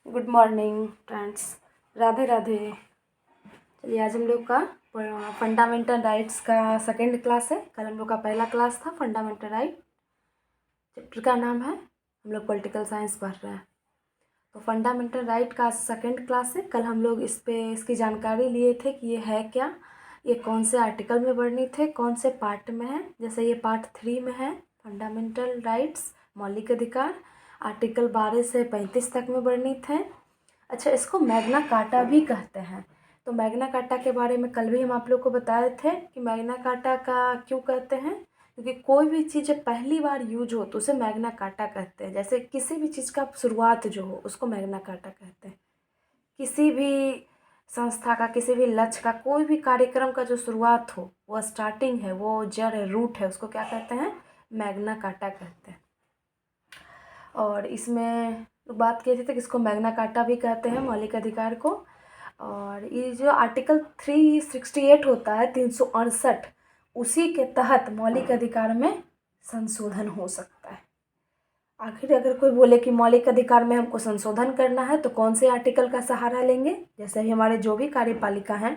Good morning friends. Radhe Radhe. चलिए आज हम लोग का फंडामेंटल राइट्स का सेकंड क्लास है। कल हम लोग का पहला क्लास था फंडामेंटल राइट। चैप्टर का नाम है, हम लोग पॉलिटिकल साइंस पढ़ रहे हैं। तो फंडामेंटल राइट का सेकंड क्लास है। कल हम लोग इसकी जानकारी लिए थे कि ये है क्या, ये कौन से आर्टिकल में वर्णित है, कौन से पार्ट में है। जैसे ये पार्ट 3 में है, फंडामेंटल राइट्स मौलिक अधिकार, आर्टिकल 12 से 35 तक में वर्णित है। अच्छा, इसको मैग्ना कार्टा भी कहते हैं। तो मैग्ना कार्टा के बारे में कल भी हम आप लोग को बताए थे कि मैग्ना कार्टा का क्यों कहते हैं, क्योंकि कोई भी चीज़ जब पहली बार यूज हो तो उसे मैग्ना कार्टा कहते हैं। जैसे किसी भी चीज़ का शुरुआत जो हो उसको मैग्ना कार्टा कहते हैं। किसी भी संस्था का, किसी भी लक्ष्य का, कोई भी कार्यक्रम का जो शुरुआत हो, वो स्टार्टिंग है, वो जड़ है, रूट है, उसको क्या कहते हैं, मैग्ना कार्टा कहते हैं। और इसमें बात किए थे कि इसको मैग्ना कार्टा भी कहते हैं, मौलिक अधिकार को। और ये जो आर्टिकल 368 होता है, 368, उसी के तहत मौलिक अधिकार में संशोधन हो सकता है। आखिर अगर कोई बोले कि मौलिक अधिकार में हमको संशोधन करना है तो कौन से आर्टिकल का सहारा लेंगे। जैसे ही हमारे जो भी कार्यपालिका हैं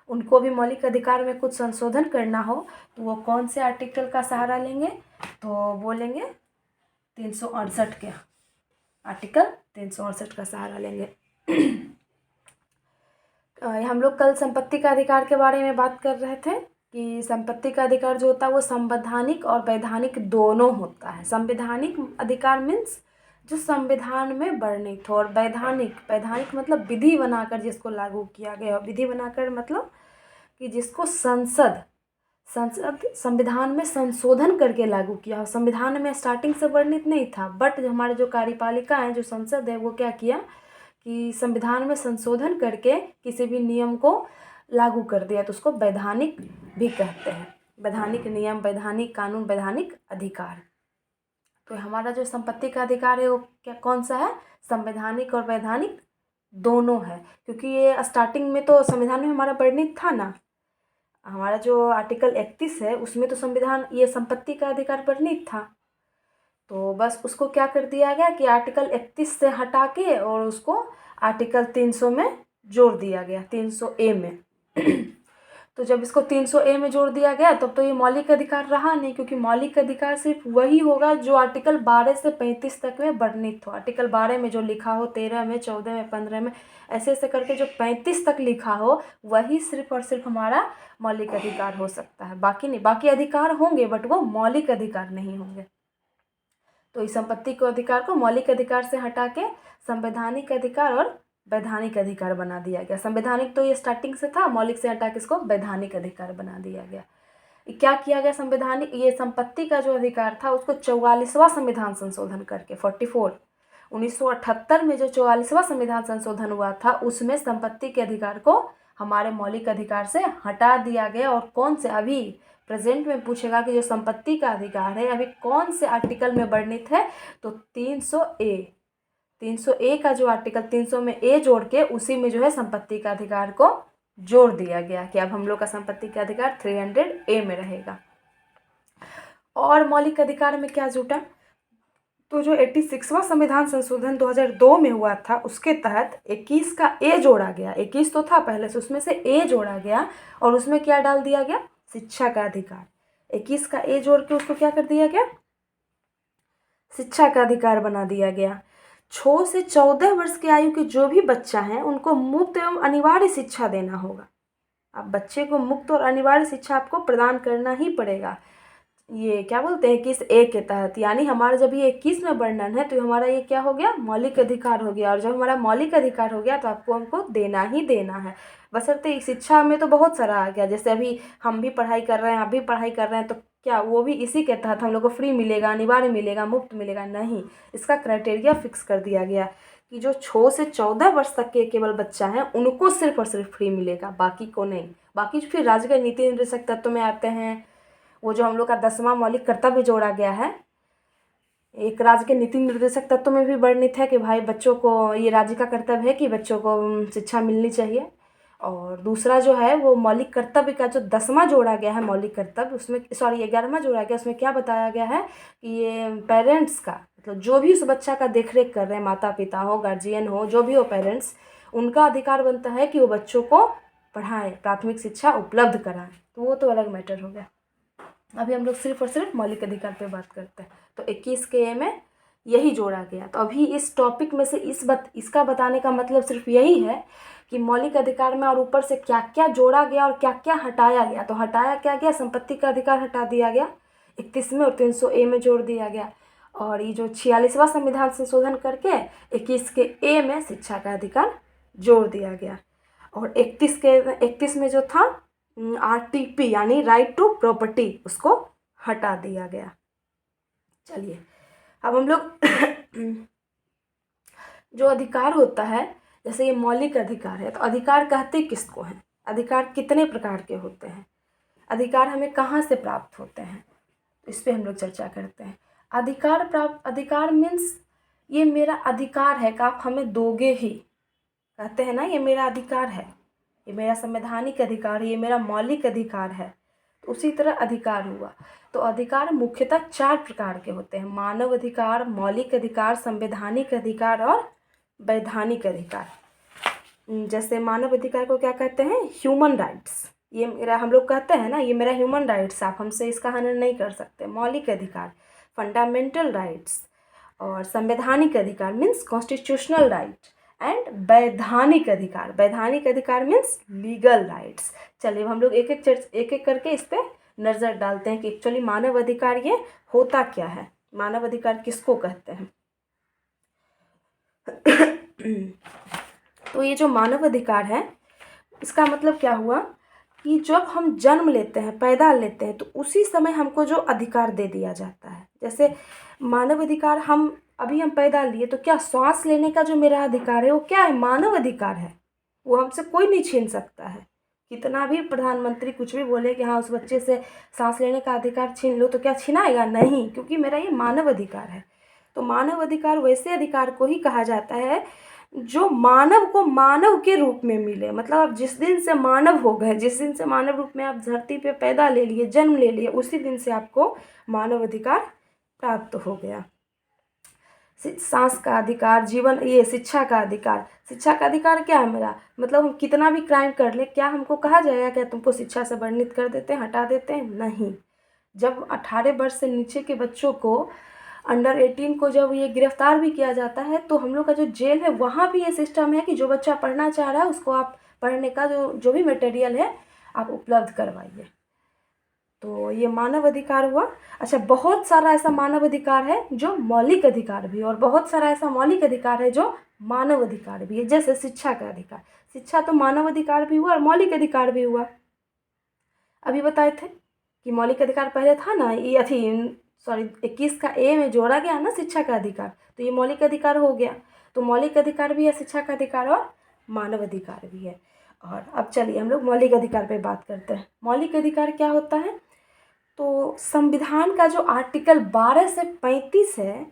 उनको भी मौलिक अधिकार में कुछ संशोधन करना हो तो वो कौन से आर्टिकल का सहारा लेंगे, तो बोलेंगे 368 के आर्टिकल 368 का सहारा लेंगे। हम लोग कल संपत्ति का अधिकार के बारे में बात कर रहे थे कि संपत्ति का अधिकार जो होता है वो संवैधानिक और वैधानिक दोनों होता है। संवैधानिक अधिकार मीन्स जो संविधान में वर्णित हो, और वैधानिक मतलब विधि बनाकर जिसको लागू किया गया हो। विधि बनाकर मतलब कि जिसको संसद संविधान में संशोधन करके लागू किया हो। संविधान में स्टार्टिंग से वर्णित नहीं था, बट हमारे जो कार्यपालिका है, जो संसद है, वो क्या किया कि संविधान में संशोधन करके किसी भी नियम को लागू कर दिया, तो उसको वैधानिक भी कहते हैं। वैधानिक नियम, वैधानिक कानून, वैधानिक अधिकार। तो हमारा जो संपत्ति का अधिकार है वो क्या कौन सा है, संवैधानिक और वैधानिक दोनों है। क्योंकि ये स्टार्टिंग में तो संविधान में हमारा वर्णित था ना, हमारा जो आर्टिकल 31 है उसमें तो संविधान ये संपत्ति का अधिकार वर्णित था। तो बस उसको क्या कर दिया गया कि आर्टिकल 31 से हटा के और उसको आर्टिकल 300 में जोड़ दिया गया, 300A में। तो जब इसको 300A में जोड़ दिया गया तब तो ये मौलिक अधिकार रहा नहीं, क्योंकि मौलिक अधिकार सिर्फ वही होगा जो आर्टिकल 12 से 35 तक में वर्णित हो। आर्टिकल 12 में जो लिखा हो, 13 में, 14 में, 15 में, ऐसे ऐसे करके जो 35 तक लिखा हो वही सिर्फ और सिर्फ हमारा मौलिक अधिकार हो सकता है। बाकी नहीं, बाकी अधिकार होंगे बट वो मौलिक अधिकार नहीं होंगे। तो इस संपत्ति को अधिकार को मौलिक अधिकार से हटा के संवैधानिक अधिकार और वैधानिक अधिकार बना दिया गया। संवैधानिक तो ये स्टार्टिंग से था, मौलिक से हटा के इसको वैधानिक अधिकार बना दिया गया। क्या किया गया, संवैधानिक ये संपत्ति का जो अधिकार था उसको 44वां संविधान संशोधन करके 44 1978 में जो 44वां संविधान संशोधन हुआ था उसमें संपत्ति के अधिकार को हमारे मौलिक अधिकार से हटा दिया गया। और कौन से, अभी प्रेजेंट में पूछेगा कि जो संपत्ति का अधिकार है अभी कौन से आर्टिकल में वर्णित है, तो 300A का जो आर्टिकल 300 में ए जोड़ के उसी में जो है संपत्ति का अधिकार को जोड़ दिया गया कि अब हम लोग का संपत्ति का अधिकार 300A में रहेगा। और मौलिक अधिकार में क्या जुटा, तो जो 86वां संविधान संशोधन 2002 में हुआ था उसके तहत 21 का ए जोड़ा गया। 21 तो था पहले से, उसमें से ए जोड़ा गया और उसमें क्या डाल दिया गया, शिक्षा का अधिकार। 21 का ए जोड़ के उसको क्या कर दिया गया, शिक्षा का अधिकार बना दिया गया। 6 से 14 वर्ष की आयु के जो भी बच्चा है उनको मुफ्त एवं अनिवार्य शिक्षा देना होगा। अब बच्चे को मुफ्त और अनिवार्य शिक्षा आपको प्रदान करना ही पड़ेगा। ये क्या बोलते हैं, 21A के तहत, यानी हमारा जब ये 21 में वर्णन है तो हमारा ये क्या हो गया, मौलिक अधिकार हो गया। और जब हमारा मौलिक अधिकार हो गया तो आपको हमको देना ही देना है। बशर्ते शिक्षा में तो बहुत सारा आ गया, जैसे अभी हम भी पढ़ाई कर रहे हैं, आप भी पढ़ाई कर रहे हैं, तो क्या वो भी इसी के तहत हम लोग को फ्री मिलेगा, अनिवार्य मिलेगा, मुफ्त मिलेगा? नहीं, इसका क्राइटेरिया फिक्स कर दिया गया कि जो 6 से 14 वर्ष तक के केवल बच्चा है उनको सिर्फ और सिर्फ फ्री मिलेगा, बाकी को नहीं। बाकी फिर राज्य के नीति निर्देशक तत्व में आते हैं, वो जो हम लोग का 10वां मौलिक कर्तव्य जोड़ा गया है। एक राज्य के नीति निर्देशक तत्व में भी वर्णित है कि भाई बच्चों को, ये राज्य का कर्तव्य है कि बच्चों को शिक्षा मिलनी चाहिए। और दूसरा जो है वो मौलिक कर्तव्य का जो 10वां जोड़ा गया है मौलिक कर्तव्य, उसमें 11वां जोड़ा गया, उसमें क्या बताया गया है कि ये पेरेंट्स का, मतलब जो भी उस बच्चा का देख रेख कर रहे हैं, माता पिता हो, गार्जियन हो, जो भी हो, पेरेंट्स, उनका अधिकार बनता है कि वो बच्चों को पढ़ाएं, प्राथमिक शिक्षा उपलब्ध कराएं। तो वो तो अलग मैटर हो गया। अभी हम लोग सिर्फ और सिर्फ मौलिक अधिकार पे बात करते हैं। तो 21 के ए में यही जोड़ा गया। तो अभी इस टॉपिक में से इसका बताने का मतलब सिर्फ यही है कि मौलिक अधिकार में और ऊपर से क्या क्या जोड़ा गया और क्या क्या हटाया गया। तो हटाया क्या गया, संपत्ति का अधिकार हटा दिया गया 31 में और 300 ए में जोड़ दिया गया। और ये जो 46वां संविधान संशोधन करके 21 के ए में शिक्षा का अधिकार जोड़ दिया गया। और 31 में जो था RTP यानी राइट टू प्रॉपर्टी, उसको हटा दिया गया। चलिए अब हम लोग जो अधिकार होता है, जैसे ये मौलिक अधिकार है, तो अधिकार कहते किसको हैं, अधिकार कितने प्रकार के होते हैं, अधिकार हमें कहाँ से प्राप्त होते हैं, तो इस पर हम लोग चर्चा करते हैं। अधिकार मीन्स ये मेरा अधिकार है कि आप हमें दोगे ही, कहते हैं ना ये मेरा अधिकार है, ये मेरा संवैधानिक अधिकार है, ये मेरा मौलिक अधिकार है। तो उसी तरह अधिकार हुआ। तो अधिकार मुख्यतः 4 प्रकार के होते हैं, मानव अधिकार, मौलिक अधिकार, संवैधानिक अधिकार और वैधानिक अधिकार। जैसे मानव अधिकार को क्या कहते हैं, ह्यूमन राइट्स, ये मेरा, हम लोग कहते हैं ना ये मेरा ह्यूमन राइट्स, आप हमसे इसका हनन नहीं कर सकते। मौलिक अधिकार फंडामेंटल राइट्स, और संवैधानिक अधिकार मीन्स कॉन्स्टिट्यूशनल राइट, एंड वैधानिक अधिकार मीन्स लीगल राइट्स। चलिए हम लोग एक एक करके इस पर नज़र डालते हैं कि एक्चुअली मानव अधिकार ये होता क्या है, मानव अधिकार किसको कहते हैं। तो ये जो मानव अधिकार है, इसका मतलब क्या हुआ कि जब हम जन्म लेते हैं, पैदा लेते हैं, तो उसी समय हमको जो अधिकार दे दिया जाता है। जैसे मानव अधिकार, हम पैदा लिए, तो क्या श्वास लेने का जो मेरा अधिकार है वो क्या है, मानव अधिकार है, वो हमसे कोई नहीं छीन सकता है। कितना भी प्रधानमंत्री कुछ भी बोले कि हाँ उस बच्चे से सांस लेने का अधिकार छीन लो, तो क्या छीनाएगा, नहीं, क्योंकि मेरा ये मानव अधिकार है। तो मानव अधिकार वैसे अधिकार को ही कहा जाता है जो मानव को मानव के रूप में मिले। मतलब आप जिस दिन से मानव हो गए, जिस दिन से मानव रूप में आप धरती पे पैदा ले लिए, जन्म ले लिए, उसी दिन से आपको मानव अधिकार प्राप्त हो गया। सांस का अधिकार, जीवन, ये शिक्षा का अधिकार। शिक्षा का अधिकार क्या है मेरा, मतलब हम कितना भी क्राइम कर ले, क्या हमको कहा जाएगा क्या तुमको शिक्षा से वर्णित कर देते हैं, हटा देते हैं, नहीं। जब 18 वर्ष से नीचे के बच्चों को, अंडर 18 को जब ये गिरफ्तार भी किया जाता है, तो हम लोग का जो जेल है वहाँ भी ये सिस्टम है कि जो बच्चा पढ़ना चाह रहा है उसको आप पढ़ने का जो भी मटेरियल है आप उपलब्ध करवाइए। तो ये मानव अधिकार हुआ। अच्छा, बहुत सारा ऐसा मानव अधिकार है जो मौलिक अधिकार भी, और बहुत सारा ऐसा मौलिक अधिकार है जो मानव अधिकार भी है। जैसे शिक्षा का अधिकार, शिक्षा तो मानव अधिकार भी हुआ और मौलिक अधिकार भी हुआ। अभी बताए थे कि मौलिक अधिकार पहले था ना, ये 21 का ए में जोड़ा गया ना शिक्षा का अधिकार, तो ये मौलिक अधिकार हो गया। तो मौलिक अधिकार भी है शिक्षा का अधिकार और मानव अधिकार भी है। और अब चलिए हम लोग मौलिक अधिकार पे बात करते हैं। मौलिक अधिकार क्या होता है, तो संविधान का जो आर्टिकल 12 से 35 है,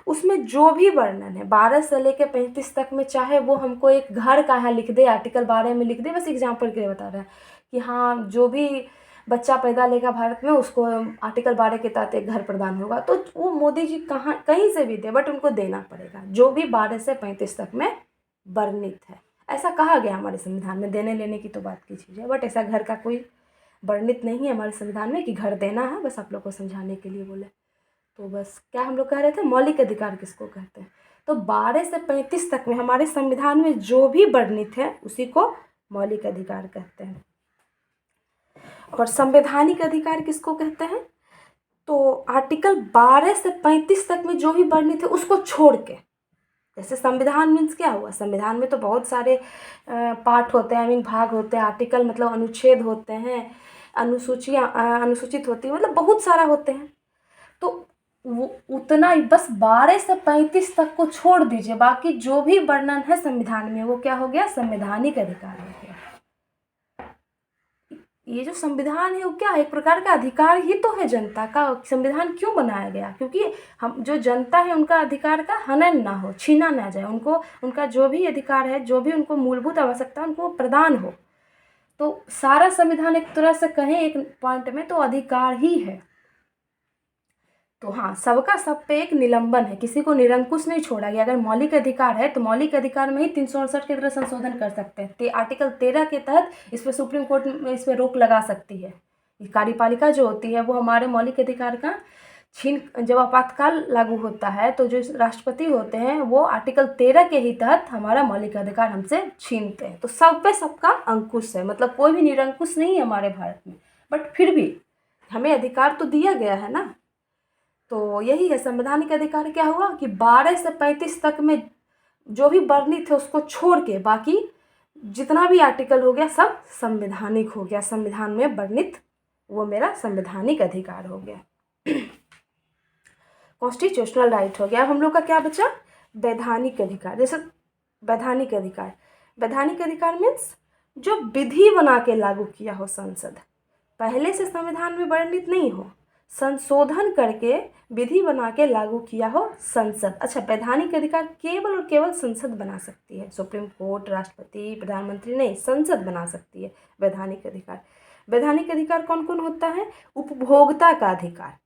उसमें जो भी वर्णन है 12 से लेकर 35 तक में, चाहे वो हमको एक घर का है लिख दे, आर्टिकल 12 में लिख दे, बस एग्जाम्पल के लिए बता रहे हैं कि हाँ जो भी बच्चा पैदा लेगा भारत में उसको आर्टिकल 12 के तहत एक घर प्रदान होगा, तो वो मोदी जी कहीं से भी दे, बट उनको देना पड़ेगा, जो भी 12 से 35 तक में वर्णित है। ऐसा कहा गया हमारे संविधान में, देने लेने की तो बात की चीज़ है, बट ऐसा घर का कोई वर्णित नहीं है हमारे संविधान में कि घर देना है, बस आप लोग को समझाने के लिए बोले। तो बस क्या हम लोग कह रहे थे, मौलिक अधिकार किसको कहते हैं, तो 12 से 35 तक में हमारे संविधान में जो भी वर्णित है उसी को मौलिक अधिकार कहते हैं। और संवैधानिक अधिकार किसको कहते हैं, तो आर्टिकल 12 से 35 तक में जो भी वर्णित है उसको छोड़ के, जैसे संविधान मीन्स क्या हुआ, संविधान में तो बहुत सारे पार्ट होते हैं, भाग होते हैं, आर्टिकल मतलब अनुच्छेद होते हैं, अनुसूचित होती है, मतलब बहुत सारा होते हैं। तो वो उतना ही, बस 12 से 35 तक को छोड़ दीजिए, बाकी जो भी वर्णन है संविधान में वो क्या हो गया, संवैधानिक अधिकार हो गया। ये जो संविधान है वो क्या है, एक प्रकार का अधिकार ही तो है जनता का। संविधान क्यों बनाया गया, क्योंकि हम जो जनता है उनका अधिकार का हनन ना हो, छीना ना जाए, उनको उनका जो भी अधिकार है, जो भी उनको मूलभूत आवश्यकता उनको प्रदान हो। तो सारा संविधान एक तरह से कहें एक पॉइंट में तो अधिकार ही है। तो हाँ, सबका सब पे एक निलंबन है, किसी को निरंकुश नहीं छोड़ा गया। अगर मौलिक अधिकार है तो मौलिक अधिकार में ही 368 के तरह संशोधन कर सकते हैं। आर्टिकल 13 के तहत इस पर सुप्रीम कोर्ट इस पर रोक लगा सकती है। कार्यपालिका जो होती है वो हमारे मौलिक अधिकार का जब आपातकाल लागू होता है तो जो राष्ट्रपति होते हैं वो आर्टिकल 13 के ही तहत हमारा मौलिक अधिकार हमसे छीनते हैं। तो सब पे सबका अंकुश है, मतलब कोई भी निरंकुश नहीं है हमारे भारत में। बट फिर भी हमें अधिकार तो दिया गया है ना। तो यही है संवैधानिक अधिकार। क्या हुआ कि 12 से 35 तक में जो भी वर्णित है उसको छोड़ के बाकी जितना भी आर्टिकल हो गया सब संवैधानिक हो गया, संविधान में वर्णित, वो मेरा संवैधानिक अधिकार हो गया, कॉन्स्टिट्यूशनल राइट हो गया। अब हम लोग का क्या बचा? वैधानिक अधिकार। जैसे वैधानिक अधिकार, वैधानिक अधिकार मीन्स जो विधि बना के लागू किया हो संसद, पहले से संविधान में वर्णित नहीं हो, संशोधन करके विधि बना के लागू किया हो संसद। अच्छा, वैधानिक अधिकार केवल और केवल संसद बना सकती है, सुप्रीम कोर्ट, राष्ट्रपति, प्रधानमंत्री नहीं, संसद बना सकती है वैधानिक अधिकार। वैधानिक अधिकार कौन कौन होता है? उपभोक्ता का अधिकार,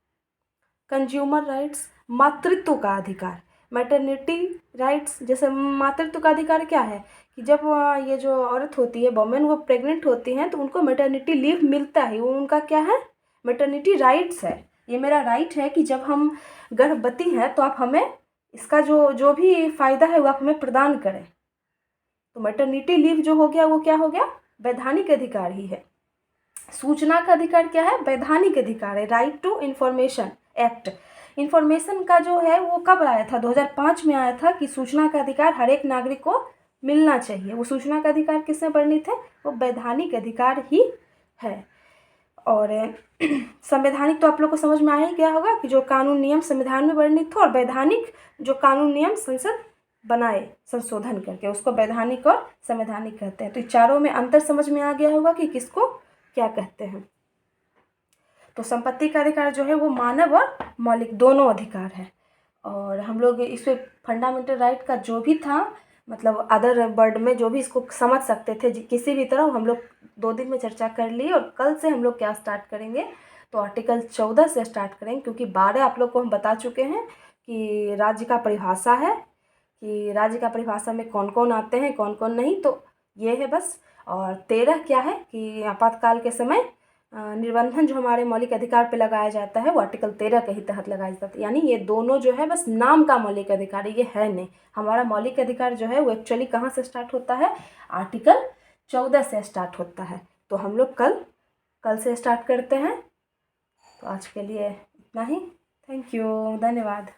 कंज्यूमर राइट्स, मातृत्व का अधिकार, मैटरनिटी राइट्स। जैसे मातृत्व का अधिकार क्या है कि जब ये जो औरत होती है, वोमेन, वो प्रेग्नेंट होती हैं तो उनको मैटरनिटी लीव मिलता है, वो उनका क्या है? मैटरनिटी राइट्स है। ये मेरा राइट है कि जब हम गर्भवती हैं तो आप हमें इसका जो भी फ़ायदा है वो आप हमें प्रदान करें। तो मैटरनिटी लीव जो हो गया वो क्या हो गया? वैधानिक अधिकार ही है। सूचना का अधिकार क्या है? वैधानिक अधिकार है। Right to information act, information का जो है वो कब आया था? 2005 में आया था कि सूचना का अधिकार हर एक नागरिक को मिलना चाहिए। वो सूचना का अधिकार किसमें वर्णित है? वो वैधानिक अधिकार ही है। और संवैधानिक तो आप लोग को समझ में आ ही गया होगा कि जो कानून नियम संविधान में वर्णित हो, और वैधानिक जो कानून नियम संसद बनाए संशोधन करके, उसको वैधानिक और संवैधानिक कहते हैं। तो चारों में अंतर समझ में आ गया होगा कि किसको क्या कहते हैं। तो संपत्ति का अधिकार जो है वो मानव और मौलिक दोनों अधिकार है। और हम लोग इस पे फंडामेंटल राइट का जो भी था, मतलब अदर वर्ड में जो भी इसको समझ सकते थे किसी भी तरह, हम लोग 2 दिन में चर्चा कर ली। और कल से हम लोग क्या स्टार्ट करेंगे? तो आर्टिकल 14 से स्टार्ट करेंगे, क्योंकि 12 आप लोग को हम बता चुके हैं कि राज्य का परिभाषा है, कि राज्य का परिभाषा में कौन कौन आते हैं, कौन कौन नहीं। तो ये है बस। और 13 क्या है कि आपातकाल के समय निर्बंधन जो हमारे मौलिक अधिकार पे लगाया जाता है वो आर्टिकल 13 के ही तहत लगाया जाता है। यानी ये दोनों जो है बस नाम का मौलिक अधिकार है, ये है नहीं। हमारा मौलिक अधिकार जो है वो एक्चुअली कहाँ से स्टार्ट होता है? आर्टिकल 14 से स्टार्ट होता है। तो हम लोग कल से स्टार्ट करते हैं। तो आज के लिए इतना ही। थैंक यू, धन्यवाद।